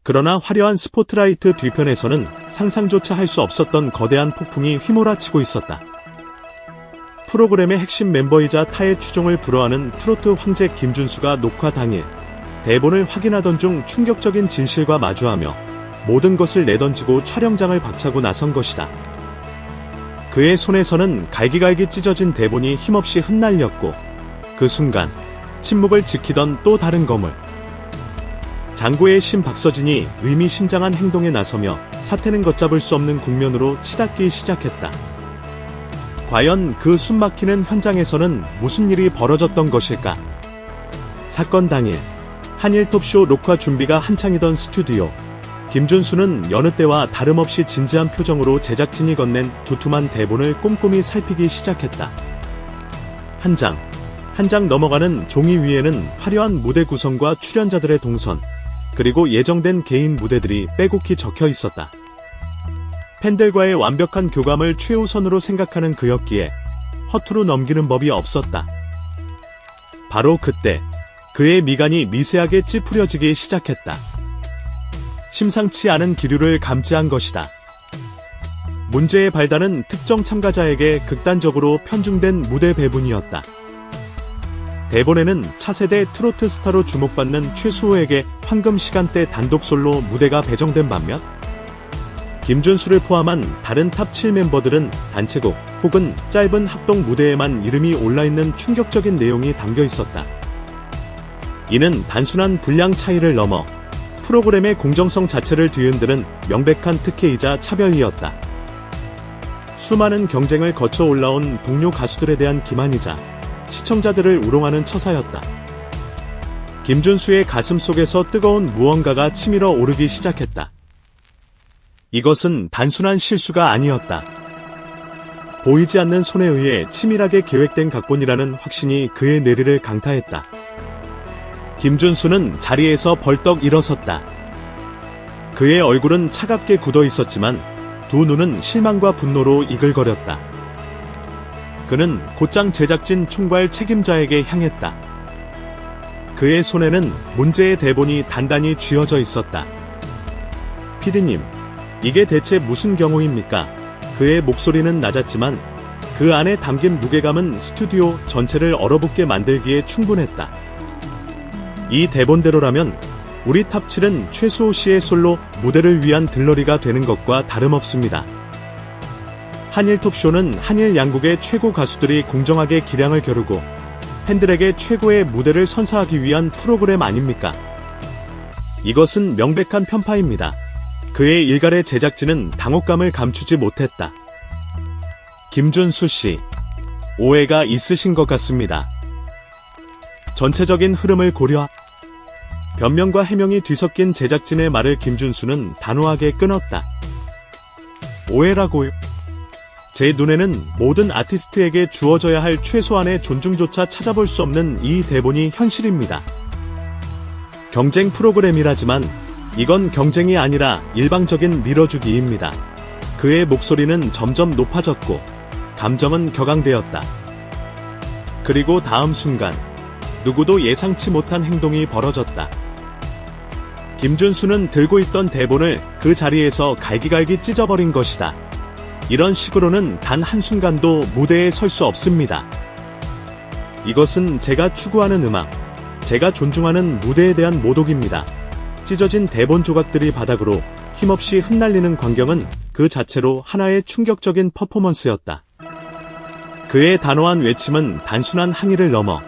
그러나 화려한 스포트라이트 뒤편에서는 상상조차 할 수 없었던 거대한 폭풍이 휘몰아치고 있었다. 프로그램의 핵심 멤버이자 타의 추종을 불허하는 트로트 황제 김준수가 녹화 당일 대본을 확인하던 중 충격적인 진실과 마주하며 모든 것을 내던지고 촬영장을 박차고 나선 것이다. 그의 손에서는 갈기갈기 찢어진 대본이 힘없이 흩날렸고 그 순간 침묵을 지키던 또 다른 거물. 장고의 신 박서진이 의미심장한 행동에 나서며 사태는 걷잡을 수 없는 국면으로 치닫기 시작했다. 과연 그 숨막히는 현장에서는 무슨 일이 벌어졌던 것일까? 사건 당일 한일 톱쇼 녹화 준비가 한창이던 스튜디오. 김준수는 여느 때와 다름없이 진지한 표정으로 제작진이 건넨 두툼한 대본을 꼼꼼히 살피기 시작했다. 한 장 넘어가는 종이 위에는 화려한 무대 구성과 출연자들의 동선, 그리고 예정된 개인 무대들이 빼곡히 적혀 있었다. 팬들과의 완벽한 교감을 최우선으로 생각하는 그였기에 허투루 넘기는 법이 없었다. 바로 그때 그의 미간이 미세하게 찌푸려지기 시작했다. 심상치 않은 기류를 감지한 것이다. 문제의 발단은 특정 참가자에게 극단적으로 편중된 무대 배분이었다. 대본에는 차세대 트로트 스타로 주목받는 최수호에게 황금 시간대 단독 솔로 무대가 배정된 반면 김준수를 포함한 다른 탑 7 멤버들은 단체곡 혹은 짧은 합동 무대에만 이름이 올라있는 충격적인 내용이 담겨 있었다. 이는 단순한 분량 차이를 넘어 프로그램의 공정성 자체를 뒤흔드는 명백한 특혜이자 차별이었다. 수많은 경쟁을 거쳐 올라온 동료 가수들에 대한 기만이자 시청자들을 우롱하는 처사였다. 김준수의 가슴 속에서 뜨거운 무언가가 치밀어 오르기 시작했다. 이것은 단순한 실수가 아니었다. 보이지 않는 손에 의해 치밀하게 계획된 각본이라는 확신이 그의 뇌리를 강타했다. 김준수는 자리에서 벌떡 일어섰다. 그의 얼굴은 차갑게 굳어 있었지만 두 눈은 실망과 분노로 이글거렸다. 그는 곧장 제작진 총괄 책임자에게 향했다. 그의 손에는 문제의 대본이 단단히 쥐어져 있었다. 피디님, 이게 대체 무슨 경우입니까? 그의 목소리는 낮았지만 그 안에 담긴 무게감은 스튜디오 전체를 얼어붙게 만들기에 충분했다. 이 대본대로라면 우리 탑7은 최수호 씨의 솔로 무대를 위한 들러리가 되는 것과 다름없습니다. 한일 톱쇼는 한일 양국의 최고 가수들이 공정하게 기량을 겨루고 팬들에게 최고의 무대를 선사하기 위한 프로그램 아닙니까? 이것은 명백한 편파입니다. 그의 일갈의 제작진은 당혹감을 감추지 못했다. 김준수 씨, 오해가 있으신 것 같습니다. 전체적인 흐름을 고려. 변명과 해명이 뒤섞인 제작진의 말을 김준수는 단호하게 끊었다. 오해라고요? 제 눈에는 모든 아티스트에게 주어져야 할 최소한의 존중조차 찾아볼 수 없는 이 대본이 현실입니다. 경쟁 프로그램이라지만 이건 경쟁이 아니라 일방적인 밀어주기입니다. 그의 목소리는 점점 높아졌고 감정은 격앙되었다. 그리고 다음 순간 누구도 예상치 못한 행동이 벌어졌다. 김준수는 들고 있던 대본을 그 자리에서 갈기갈기 찢어버린 것이다. 이런 식으로는 단 한순간도 무대에 설 수 없습니다. 이것은 제가 추구하는 음악, 제가 존중하는 무대에 대한 모독입니다. 찢어진 대본 조각들이 바닥으로 힘없이 흩날리는 광경은 그 자체로 하나의 충격적인 퍼포먼스였다. 그의 단호한 외침은 단순한 항의를 넘어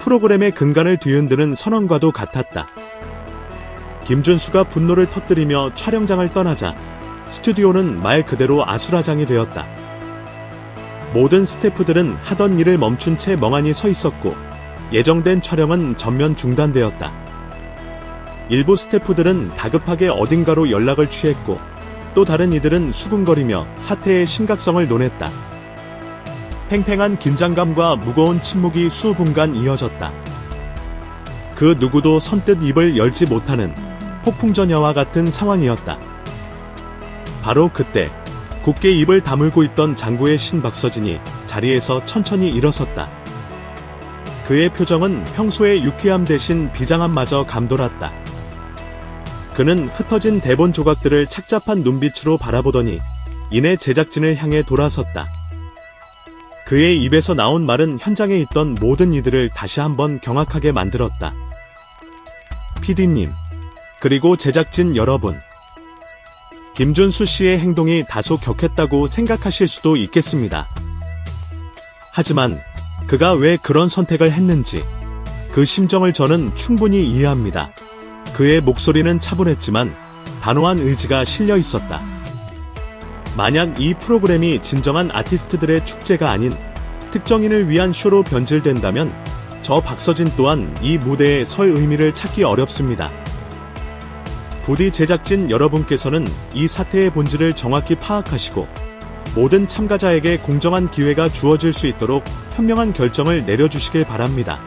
프로그램의 근간을 뒤흔드는 선언과도 같았다. 김준수가 분노를 터뜨리며 촬영장을 떠나자 스튜디오는 말 그대로 아수라장이 되었다. 모든 스태프들은 하던 일을 멈춘 채 멍하니 서 있었고 예정된 촬영은 전면 중단되었다. 일부 스태프들은 다급하게 어딘가로 연락을 취했고 또 다른 이들은 수군거리며 사태의 심각성을 논했다. 팽팽한 긴장감과 무거운 침묵이 수분간 이어졌다. 그 누구도 선뜻 입을 열지 못하는 폭풍전야와 같은 상황이었다. 바로 그때 굳게 입을 다물고 있던 장고의 신 박서진이 자리에서 천천히 일어섰다. 그의 표정은 평소의 유쾌함 대신 비장함마저 감돌았다. 그는 흩어진 대본 조각들을 착잡한 눈빛으로 바라보더니 이내 제작진을 향해 돌아섰다. 그의 입에서 나온 말은 현장에 있던 모든 이들을 다시 한번 경악하게 만들었다. PD님, 그리고 제작진 여러분. 김준수 씨의 행동이 다소 격했다고 생각하실 수도 있겠습니다. 하지만 그가 왜 그런 선택을 했는지 그 심정을 저는 충분히 이해합니다. 그의 목소리는 차분했지만 단호한 의지가 실려 있었다. 만약 이 프로그램이 진정한 아티스트들의 축제가 아닌 특정인을 위한 쇼로 변질된다면 저 박서진 또한 이 무대에 설 의미를 찾기 어렵습니다. 부디 제작진 여러분께서는 이 사태의 본질을 정확히 파악하시고 모든 참가자에게 공정한 기회가 주어질 수 있도록 현명한 결정을 내려주시길 바랍니다.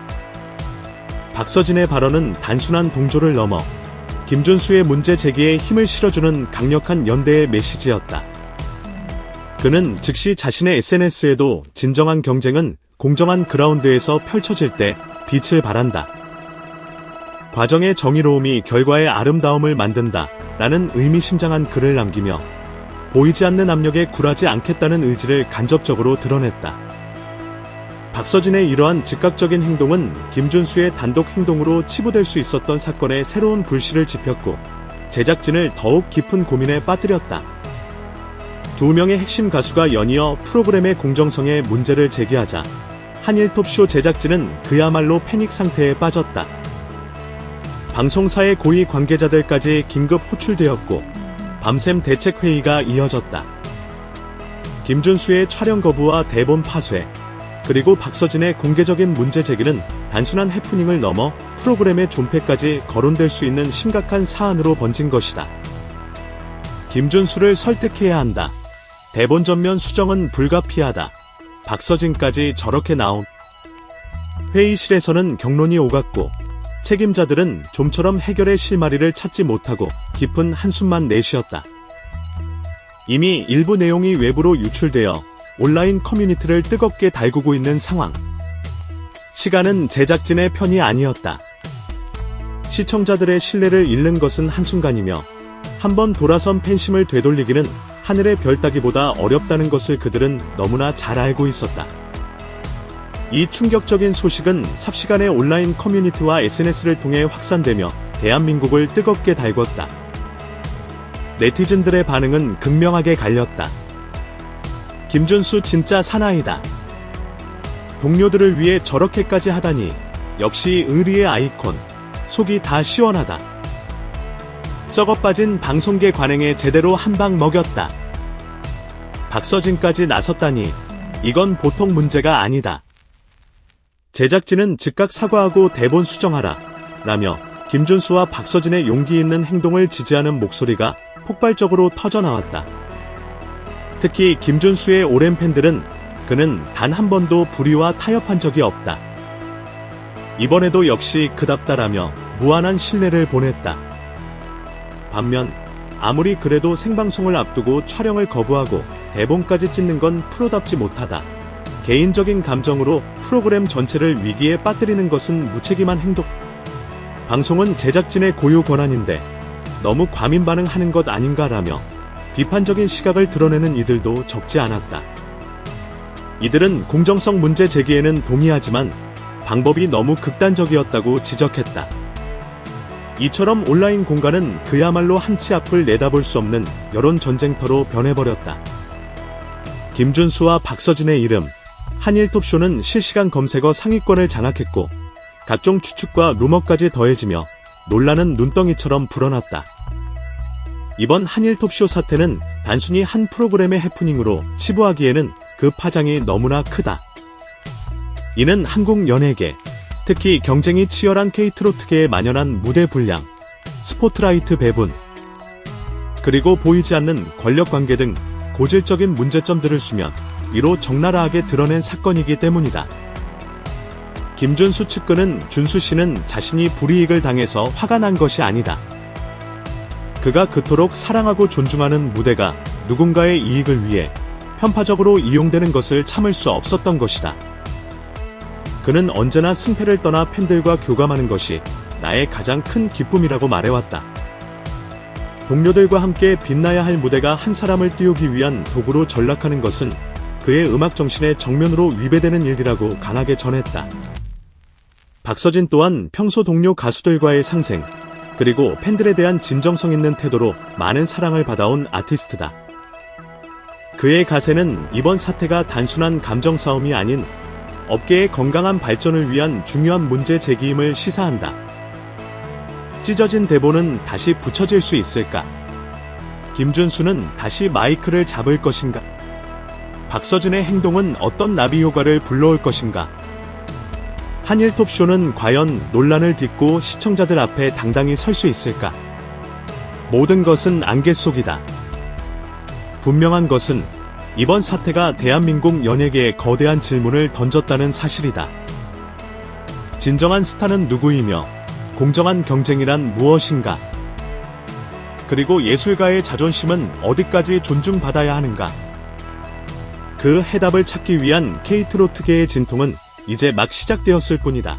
박서진의 발언은 단순한 동조를 넘어 김준수의 문제 제기에 힘을 실어주는 강력한 연대의 메시지였다. 그는 즉시 자신의 SNS에도 진정한 경쟁은 공정한 그라운드에서 펼쳐질 때 빛을 발한다. 과정의 정의로움이 결과의 아름다움을 만든다 라는 의미심장한 글을 남기며 보이지 않는 압력에 굴하지 않겠다는 의지를 간접적으로 드러냈다. 박서진의 이러한 즉각적인 행동은 김준수의 단독 행동으로 치부될 수 있었던 사건에 새로운 불씨를 지폈고 제작진을 더욱 깊은 고민에 빠뜨렸다. 두 명의 핵심 가수가 연이어 프로그램의 공정성에 문제를 제기하자 한일톱쇼 제작진은 그야말로 패닉 상태에 빠졌다. 방송사의 고위 관계자들까지 긴급 호출되었고 밤샘 대책회의가 이어졌다. 김준수의 촬영 거부와 대본 파쇄, 그리고 박서진의 공개적인 문제 제기는 단순한 해프닝을 넘어 프로그램의 존폐까지 거론될 수 있는 심각한 사안으로 번진 것이다. 김준수를 설득해야 한다. 대본 전면 수정은 불가피하다. 박서진까지 저렇게 나온. 회의실에서는 격론이 오갔고 책임자들은 좀처럼 해결의 실마리를 찾지 못하고 깊은 한숨만 내쉬었다. 이미 일부 내용이 외부로 유출되어 온라인 커뮤니티를 뜨겁게 달구고 있는 상황. 시간은 제작진의 편이 아니었다. 시청자들의 신뢰를 잃는 것은 한순간이며 한번 돌아선 팬심을 되돌리기는 하늘의 별 따기보다 어렵다는 것을 그들은 너무나 잘 알고 있었다. 이 충격적인 소식은 삽시간에 온라인 커뮤니티와 SNS를 통해 확산되며 대한민국을 뜨겁게 달궜다. 네티즌들의 반응은 극명하게 갈렸다. 김준수 진짜 사나이다. 동료들을 위해 저렇게까지 하다니 역시 의리의 아이콘. 속이 다 시원하다. 썩어빠진 방송계 관행에 제대로 한 방 먹였다. 박서진까지 나섰다니 이건 보통 문제가 아니다. 제작진은 즉각 사과하고 대본 수정하라 라며 김준수와 박서진의 용기 있는 행동을 지지하는 목소리가 폭발적으로 터져나왔다. 특히 김준수의 오랜 팬들은 그는 단 한 번도 불의와 타협한 적이 없다. 이번에도 역시 그답다라며 무한한 신뢰를 보냈다. 반면 아무리 그래도 생방송을 앞두고 촬영을 거부하고 대본까지 찢는 건 프로답지 못하다. 개인적인 감정으로 프로그램 전체를 위기에 빠뜨리는 것은 무책임한 행동. 방송은 제작진의 고유 권한인데 너무 과민 반응하는 것 아닌가라며 비판적인 시각을 드러내는 이들도 적지 않았다. 이들은 공정성 문제 제기에는 동의하지만 방법이 너무 극단적이었다고 지적했다. 이처럼 온라인 공간은 그야말로 한치 앞을 내다볼 수 없는 여론 전쟁터로 변해버렸다. 김준수와 박서진의 이름, 한일톱쇼는 실시간 검색어 상위권을 장악했고 각종 추측과 루머까지 더해지며 논란은 눈덩이처럼 불어났다. 이번 한일톱쇼 사태는 단순히 한 프로그램의 해프닝으로 치부하기에는 그 파장이 너무나 크다. 이는 한국 연예계, 특히 경쟁이 치열한 K트로트계에 만연한 무대 분량, 스포트라이트 배분, 그리고 보이지 않는 권력관계 등 고질적인 문제점들을 수면 위로 적나라하게 드러낸 사건이기 때문이다. 김준수 측근은 준수 씨는 자신이 불이익을 당해서 화가 난 것이 아니다. 그가 그토록 사랑하고 존중하는 무대가 누군가의 이익을 위해 편파적으로 이용되는 것을 참을 수 없었던 것이다. 그는 언제나 승패를 떠나 팬들과 교감하는 것이 나의 가장 큰 기쁨이라고 말해왔다. 동료들과 함께 빛나야 할 무대가 한 사람을 띄우기 위한 도구로 전락하는 것은 그의 음악 정신에 정면으로 위배되는 일이라고 강하게 전했다. 박서진 또한 평소 동료 가수들과의 상생, 그리고 팬들에 대한 진정성 있는 태도로 많은 사랑을 받아온 아티스트다. 그의 가세는 이번 사태가 단순한 감정 싸움이 아닌 업계의 건강한 발전을 위한 중요한 문제 제기임을 시사한다. 찢어진 대본은 다시 붙여질 수 있을까? 김준수는 다시 마이크를 잡을 것인가? 박서진의 행동은 어떤 나비 효과를 불러올 것인가? 한일 톱쇼는 과연 논란을 딛고 시청자들 앞에 당당히 설 수 있을까? 모든 것은 안개 속이다. 분명한 것은 이번 사태가 대한민국 연예계에 거대한 질문을 던졌다는 사실이다. 진정한 스타는 누구이며 공정한 경쟁이란 무엇인가? 그리고 예술가의 자존심은 어디까지 존중받아야 하는가? 그 해답을 찾기 위한 K트로트계의 진통은 이제 막 시작되었을 뿐이다.